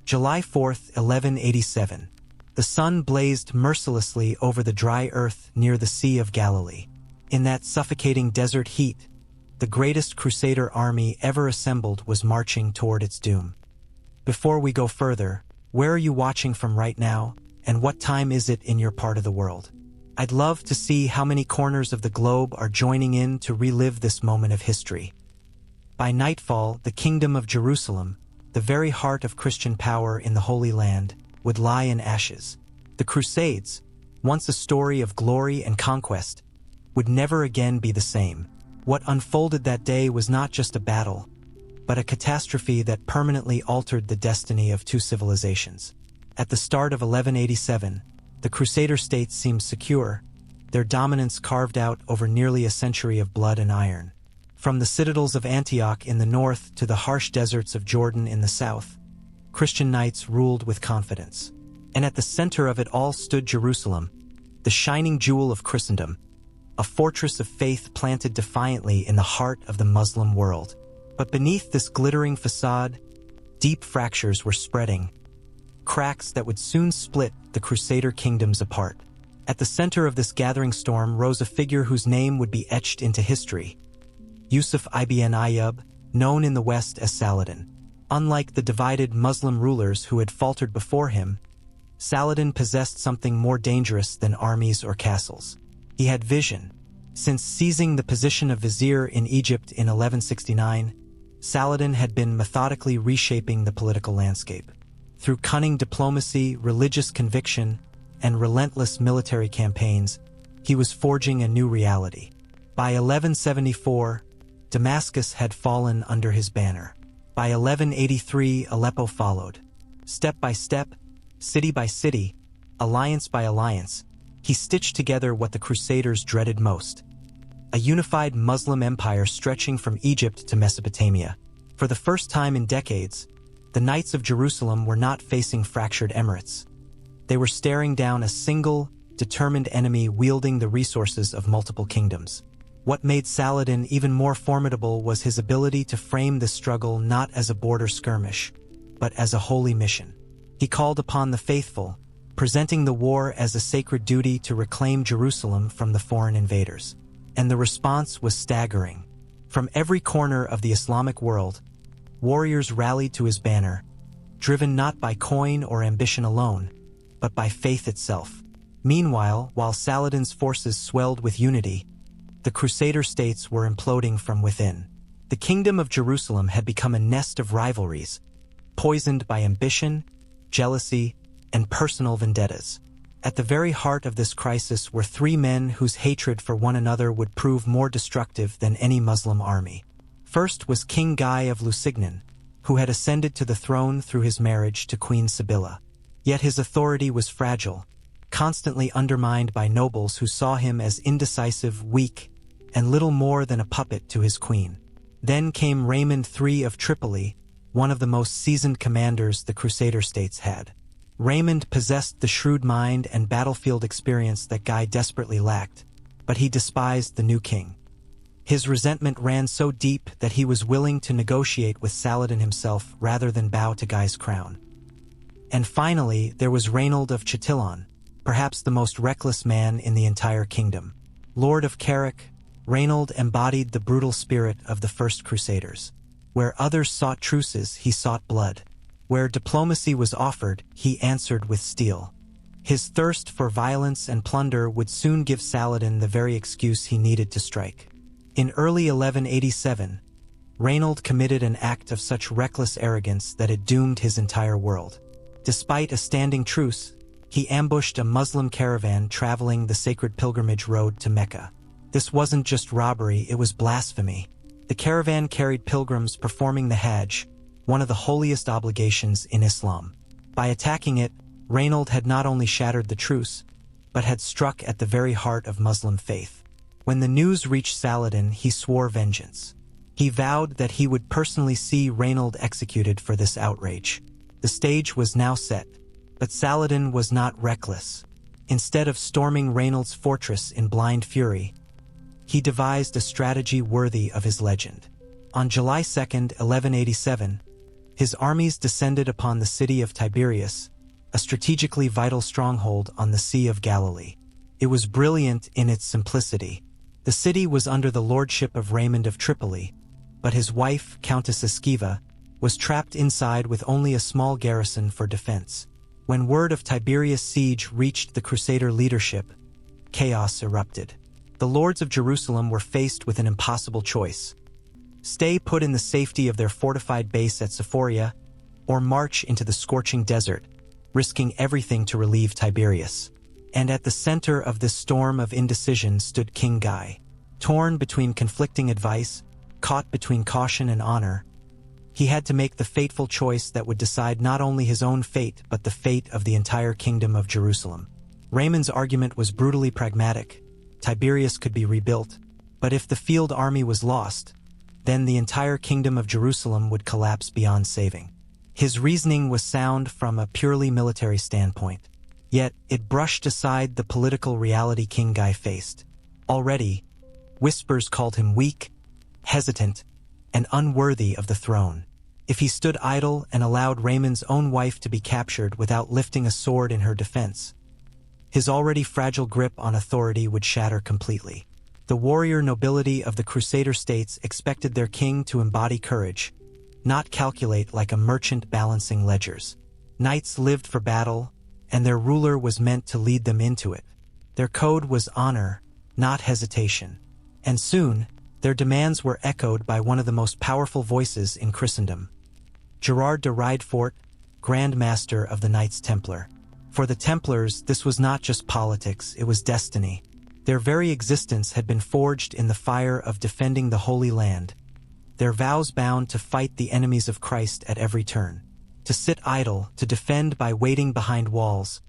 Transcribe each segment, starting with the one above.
July 4th, 1187. The sun blazed mercilessly over the dry earth near the Sea of Galilee. In that suffocating desert heat, the greatest Crusader army ever assembled was marching toward its doom. Before we go further, where are you watching from right now, and what time is it in your part of the world? I'd love to see how many corners of the globe are joining in to relive this moment of history. By nightfall, the Kingdom of Jerusalem, the very heart of Christian power in the Holy Land, would lie in ashes. The Crusades, once a story of glory and conquest, would never again be the same. What unfolded that day was not just a battle, but a catastrophe that permanently altered the destiny of two civilizations. At the start of 1187, the Crusader states seemed secure, their dominance carved out over nearly a century of blood and iron. From the citadels of Antioch in the north to the harsh deserts of Jordan in the south, Christian knights ruled with confidence. And at the center of it all stood Jerusalem, the shining jewel of Christendom, a fortress of faith planted defiantly in the heart of the Muslim world. But beneath this glittering facade, deep fractures were spreading, cracks that would soon split the Crusader kingdoms apart. At the center of this gathering storm rose a figure whose name would be etched into history: Yusuf ibn Ayyub, known in the West as Saladin. Unlike the divided Muslim rulers who had faltered before him, Saladin possessed something more dangerous than armies or castles. He had vision. Since seizing the position of vizier in Egypt in 1169, Saladin had been methodically reshaping the political landscape. Through cunning diplomacy, religious conviction, and relentless military campaigns, he was forging a new reality. By 1174, Damascus had fallen under his banner. By 1183, Aleppo followed. Step by step, city by city, alliance by alliance, he stitched together what the Crusaders dreaded most: a unified Muslim empire stretching from Egypt to Mesopotamia. For the first time in decades, the Knights of Jerusalem were not facing fractured emirates. They were staring down a single, determined enemy wielding the resources of multiple kingdoms. What made Saladin even more formidable was his ability to frame this struggle not as a border skirmish, but as a holy mission. He called upon the faithful, presenting the war as a sacred duty to reclaim Jerusalem from the foreign invaders. And the response was staggering. From every corner of the Islamic world, warriors rallied to his banner, driven not by coin or ambition alone, but by faith itself. Meanwhile, while Saladin's forces swelled with unity, the Crusader states were imploding from within. The Kingdom of Jerusalem had become a nest of rivalries, poisoned by ambition, jealousy, and personal vendettas. At the very heart of this crisis were three men whose hatred for one another would prove more destructive than any Muslim army. First was King Guy of Lusignan, who had ascended to the throne through his marriage to Queen Sibylla. Yet his authority was fragile, constantly undermined by nobles who saw him as indecisive, weak, and little more than a puppet to his queen. Then came Raymond III of Tripoli, one of the most seasoned commanders the Crusader states had. Raymond possessed the shrewd mind and battlefield experience that Guy desperately lacked, but he despised the new king. His resentment ran so deep that he was willing to negotiate with Saladin himself rather than bow to Guy's crown. And finally, there was Reynold of Chatillon, perhaps the most reckless man in the entire kingdom. Lord of Carrick, Reynold embodied the brutal spirit of the first Crusaders. Where others sought truces, he sought blood. Where diplomacy was offered, he answered with steel. His thirst for violence and plunder would soon give Saladin the very excuse he needed to strike. In early 1187, Reynold committed an act of such reckless arrogance that it doomed his entire world. Despite a standing truce, he ambushed a Muslim caravan traveling the sacred pilgrimage road to Mecca. This wasn't just robbery, it was blasphemy. The caravan carried pilgrims performing the Hajj, one of the holiest obligations in Islam. By attacking it, Reynold had not only shattered the truce, but had struck at the very heart of Muslim faith. When the news reached Saladin, he swore vengeance. He vowed that he would personally see Reynold executed for this outrage. The stage was now set, but Saladin was not reckless. Instead of storming Reynold's fortress in blind fury, he devised a strategy worthy of his legend. On July 2, 1187, His armies descended upon the city of Tiberias, a strategically vital stronghold on the Sea of Galilee. It was brilliant in its simplicity. The city was under the lordship of Raymond of Tripoli, but his wife, Countess Esquiva, was trapped inside with only a small garrison for defense. When word of Tiberias' siege reached the Crusader leadership, chaos erupted. The lords of Jerusalem were faced with an impossible choice: stay put in the safety of their fortified base at Sephoria, or march into the scorching desert, risking everything to relieve Tiberias. And at the center of this storm of indecision stood King Guy. Torn between conflicting advice, caught between caution and honor, he had to make the fateful choice that would decide not only his own fate but the fate of the entire kingdom of Jerusalem. Raymond's argument was brutally pragmatic. Tiberias could be rebuilt, but if the field army was lost, then the entire kingdom of Jerusalem would collapse beyond saving. His reasoning was sound from a purely military standpoint, yet it brushed aside the political reality King Guy faced. Already, whispers called him weak, hesitant, and unworthy of the throne. If he stood idle and allowed Raymond's own wife to be captured without lifting a sword in her defense, his already fragile grip on authority would shatter completely. The warrior nobility of the Crusader states expected their king to embody courage, not calculate like a merchant balancing ledgers. Knights lived for battle, and their ruler was meant to lead them into it. Their code was honor, not hesitation. And soon, their demands were echoed by one of the most powerful voices in Christendom: Gerard de Riedfort, Grand Master of the Knights Templar. For the Templars, this was not just politics, it was destiny. Their very existence had been forged in the fire of defending the Holy Land, their vows bound to fight the enemies of Christ at every turn. To sit idle, to defend by waiting behind walls,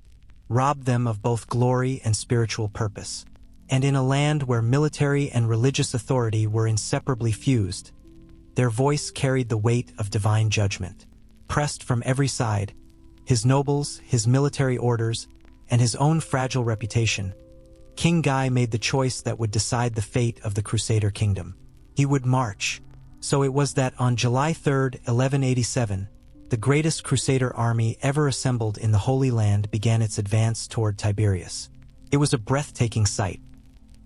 robbed them of both glory and spiritual purpose. And in a land where military and religious authority were inseparably fused, their voice carried the weight of divine judgment. Pressed from every side, his nobles, his military orders, and his own fragile reputation, King Guy made the choice that would decide the fate of the Crusader kingdom. He would march. So it was that on July 3, 1187, the greatest Crusader army ever assembled in the Holy Land began its advance toward Tiberias. It was a breathtaking sight.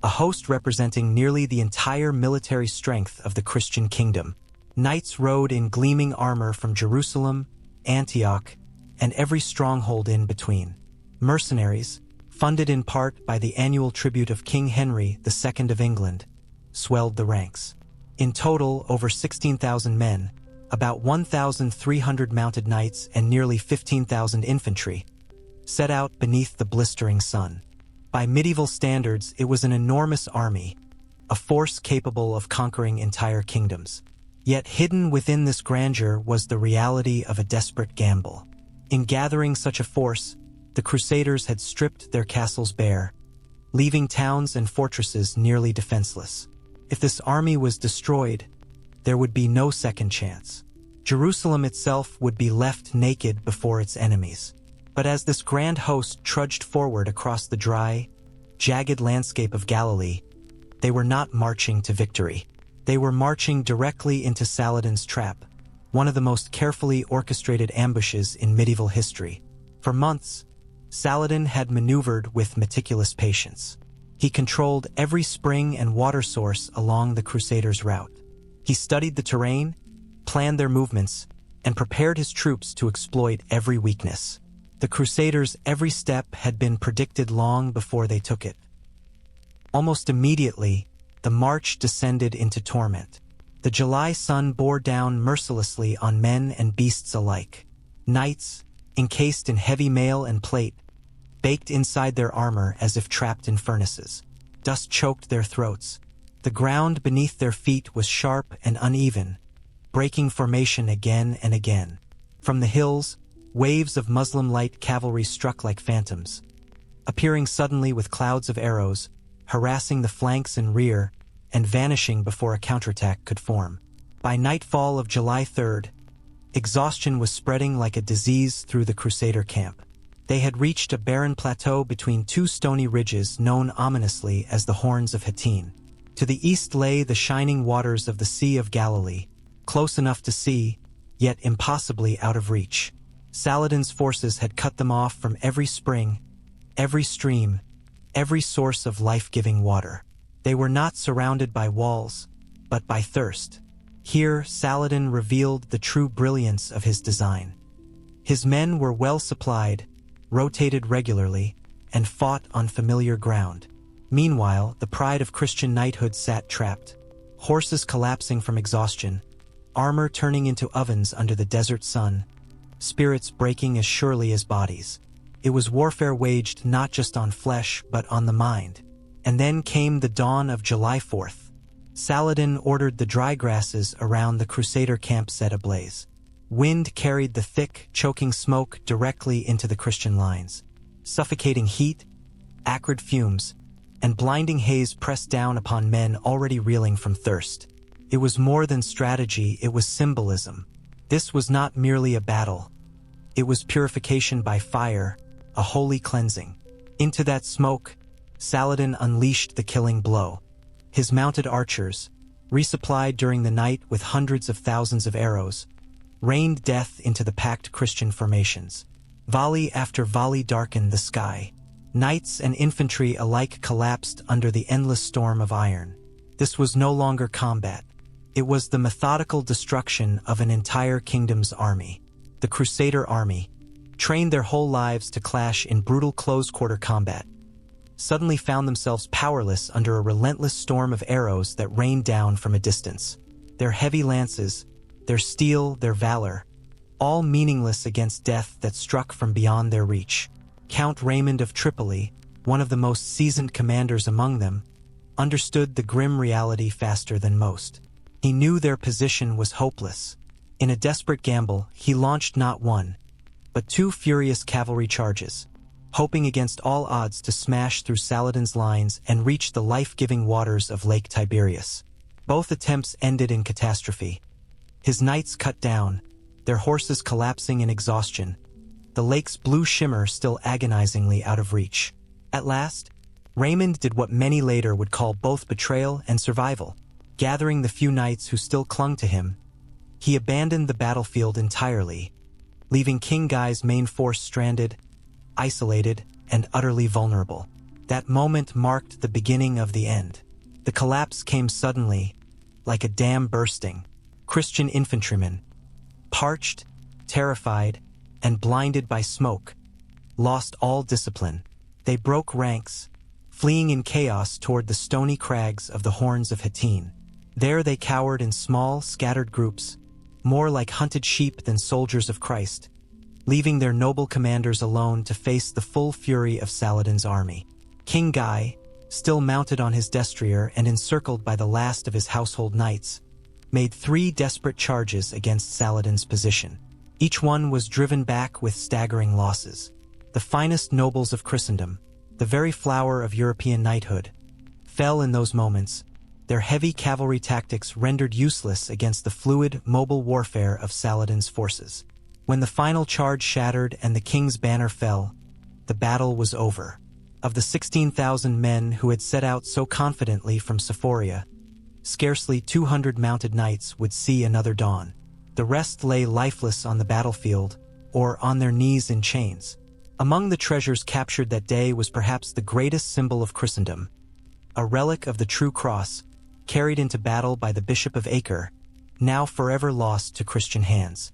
A host representing nearly the entire military strength of the Christian kingdom. Knights rode in gleaming armor from Jerusalem, Antioch, and every stronghold in between. Mercenaries, funded in part by the annual tribute of King Henry II of England, swelled the ranks. In total, over 16,000 men, about 1,300 mounted knights and nearly 15,000 infantry, set out beneath the blistering sun. By medieval standards, it was an enormous army, a force capable of conquering entire kingdoms. Yet hidden within this grandeur was the reality of a desperate gamble. In gathering such a force, the Crusaders had stripped their castles bare, leaving towns and fortresses nearly defenseless. If this army was destroyed, there would be no second chance. Jerusalem itself would be left naked before its enemies. But as this grand host trudged forward across the dry, jagged landscape of Galilee, they were not marching to victory. They were marching directly into Saladin's trap, one of the most carefully orchestrated ambushes in medieval history. For months, Saladin had maneuvered with meticulous patience. He controlled every spring and water source along the Crusaders' route. He studied the terrain, planned their movements, and prepared his troops to exploit every weakness. The Crusaders' every step had been predicted long before they took it. Almost immediately, the march descended into torment. The July sun bore down mercilessly on men and beasts alike. Knights, encased in heavy mail and plate, baked inside their armor as if trapped in furnaces. Dust choked their throats. The ground beneath their feet was sharp and uneven, breaking formation again and again. From the hills, waves of Muslim light cavalry struck like phantoms, appearing suddenly with clouds of arrows, harassing the flanks and rear, and vanishing before a counterattack could form. By nightfall of July 3rd, exhaustion was spreading like a disease through the Crusader camp. They had reached a barren plateau between two stony ridges known ominously as the Horns of Hattin. To the east lay the shining waters of the Sea of Galilee, close enough to see, yet impossibly out of reach. Saladin's forces had cut them off from every spring, every stream, every source of life-giving water. They were not surrounded by walls, but by thirst. Here, Saladin revealed the true brilliance of his design. His men were well supplied, rotated regularly, and fought on familiar ground. Meanwhile, the pride of Christian knighthood sat trapped, horses collapsing from exhaustion, armor turning into ovens under the desert sun, spirits breaking as surely as bodies. It was warfare waged not just on flesh, but on the mind. And then came the dawn of July 4th. Saladin ordered the dry grasses around the Crusader camp set ablaze. Wind carried the thick, choking smoke directly into the Christian lines. Suffocating heat, acrid fumes, and blinding haze pressed down upon men already reeling from thirst. It was more than strategy, it was symbolism. This was not merely a battle. It was purification by fire, a holy cleansing. Into that smoke, Saladin unleashed the killing blow. His mounted archers, resupplied during the night with hundreds of thousands of arrows, rained death into the packed Christian formations. Volley after volley darkened the sky. Knights and infantry alike collapsed under the endless storm of iron. This was no longer combat. It was the methodical destruction of an entire kingdom's army. The Crusader army, trained their whole lives to clash in brutal close-quarter combat, suddenly found themselves powerless under a relentless storm of arrows that rained down from a distance. Their heavy lances, their steel, their valor, all meaningless against death that struck from beyond their reach. Count Raymond of Tripoli, one of the most seasoned commanders among them, understood the grim reality faster than most. He knew their position was hopeless. In a desperate gamble, he launched not one, but two furious cavalry charges, hoping against all odds to smash through Saladin's lines and reach the life-giving waters of Lake Tiberias. Both attempts ended in catastrophe. His knights cut down, their horses collapsing in exhaustion, the lake's blue shimmer still agonizingly out of reach. At last, Raymond did what many later would call both betrayal and survival. Gathering the few knights who still clung to him, he abandoned the battlefield entirely, leaving King Guy's main force stranded, isolated, and utterly vulnerable. That moment marked the beginning of the end. The collapse came suddenly, like a dam bursting. Christian infantrymen, parched, terrified, and blinded by smoke, lost all discipline. They broke ranks, fleeing in chaos toward the stony crags of the Horns of Hattin. There they cowered in small, scattered groups, more like hunted sheep than soldiers of Christ, leaving their noble commanders alone to face the full fury of Saladin's army. King Guy, still mounted on his destrier and encircled by the last of his household knights, made 3 desperate charges against Saladin's position. Each one was driven back with staggering losses. The finest nobles of Christendom, the very flower of European knighthood, fell in those moments, their heavy cavalry tactics rendered useless against the fluid, mobile warfare of Saladin's forces. When the final charge shattered and the king's banner fell, the battle was over. Of the 16,000 men who had set out so confidently from Sephoria, scarcely 200 mounted knights would see another dawn. The rest lay lifeless on the battlefield, or on their knees in chains. Among the treasures captured that day was perhaps the greatest symbol of Christendom, a relic of the true cross, carried into battle by the Bishop of Acre, now forever lost to Christian hands.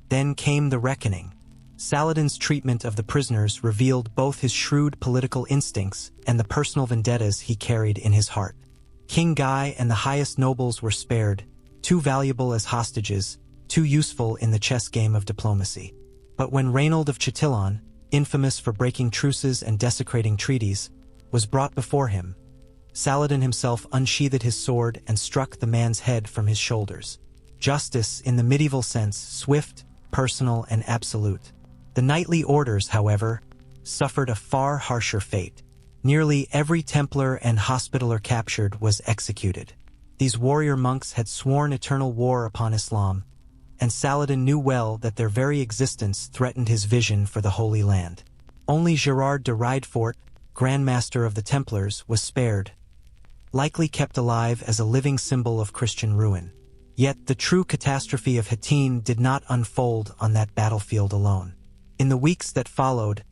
Then came the reckoning. Saladin's treatment of the prisoners revealed both his shrewd political instincts and the personal vendettas he carried in his heart. King Guy and the highest nobles were spared, too valuable as hostages, too useful in the chess game of diplomacy. But when Reynold of Chatillon, infamous for breaking truces and desecrating treaties, was brought before him, Saladin himself unsheathed his sword and struck the man's head from his shoulders. Justice, in the medieval sense, swift, personal, and absolute. The knightly orders, however, suffered a far harsher fate. Nearly every Templar and Hospitaller captured was executed. These warrior monks had sworn eternal war upon Islam, and Saladin knew well that their very existence threatened his vision for the Holy Land. Only Gerard de Riedfort, Grand Master of the Templars, was spared, likely kept alive as a living symbol of Christian ruin. Yet the true catastrophe of Hattin did not unfold on that battlefield alone. In the weeks that followed,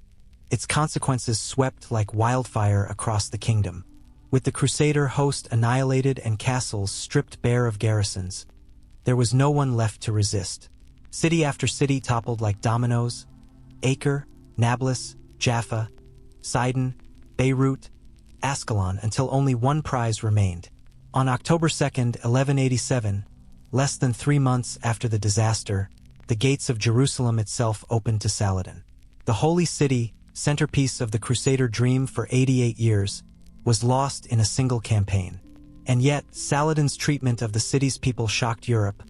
its consequences swept like wildfire across the kingdom. With the Crusader host annihilated and castles stripped bare of garrisons, there was no one left to resist. City after city toppled like dominoes: Acre, Nablus, Jaffa, Sidon, Beirut, Ascalon, until only one prize remained. On October 2nd, 1187, less than 3 months after the disaster, the gates of Jerusalem itself opened to Saladin. The holy city, centerpiece of the Crusader dream for 88 years, was lost in a single campaign. And yet, Saladin's treatment of the city's people shocked Europe.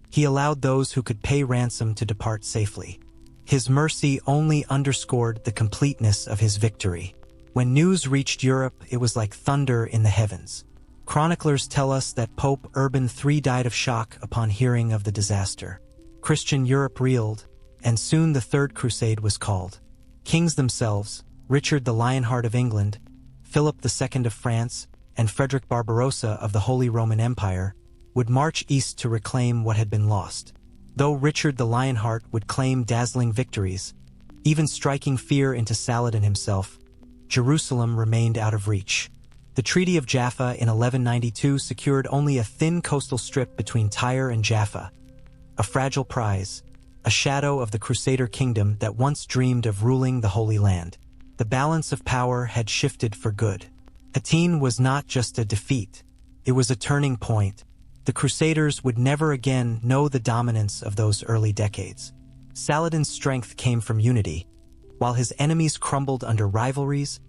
He allowed those who could pay ransom to depart safely. His mercy only underscored the completeness of his victory. When news reached Europe, it was like thunder in the heavens. Chroniclers tell us that Pope Urban III died of shock upon hearing of the disaster. Christian Europe reeled, and soon the Third Crusade was called. Kings themselves, Richard the Lionheart of England, Philip II of France, and Frederick Barbarossa of the Holy Roman Empire, would march east to reclaim what had been lost. Though Richard the Lionheart would claim dazzling victories, even striking fear into Saladin himself, Jerusalem remained out of reach. The Treaty of Jaffa in 1192 secured only a thin coastal strip between Tyre and Jaffa, a fragile prize, a shadow of the Crusader kingdom that once dreamed of ruling the Holy Land. The balance of power had shifted for good. Hattin was not just a defeat, it was a turning point. The Crusaders would never again know the dominance of those early decades. Saladin's strength came from unity, while his enemies crumbled under rivalries,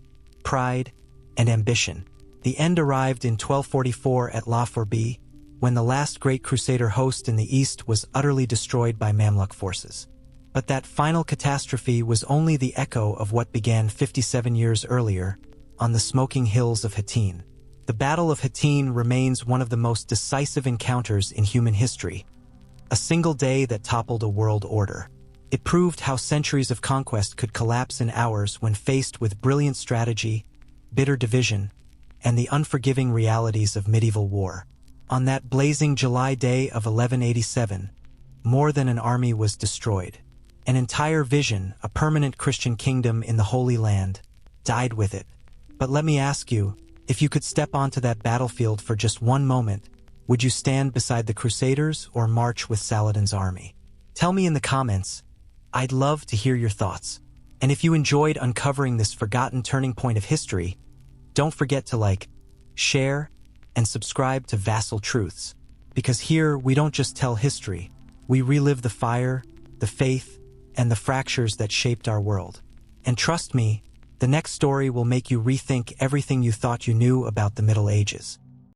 pride, and ambition. The end arrived in 1244 at La Fourby, when the last great Crusader host in the east was utterly destroyed by Mamluk forces. But that final catastrophe was only the echo of what began 57 years earlier, on the smoking hills of Hattin. The Battle of Hattin remains one of the most decisive encounters in human history, a single day that toppled a world order. It proved how centuries of conquest could collapse in hours when faced with brilliant strategy, bitter division, and the unforgiving realities of medieval war. On that blazing July day of 1187, more than an army was destroyed. An entire vision, a permanent Christian kingdom in the Holy Land, died with it. But let me ask you, if you could step onto that battlefield for just one moment, would you stand beside the Crusaders or march with Saladin's army? Tell me in the comments. I'd love to hear your thoughts. And if you enjoyed uncovering this forgotten turning point of history, don't forget to like, share, and subscribe to Vassal Truths. Because here, we don't just tell history, we relive the fire, the faith, and the fractures that shaped our world. And trust me, the next story will make you rethink everything you thought you knew about the Middle Ages.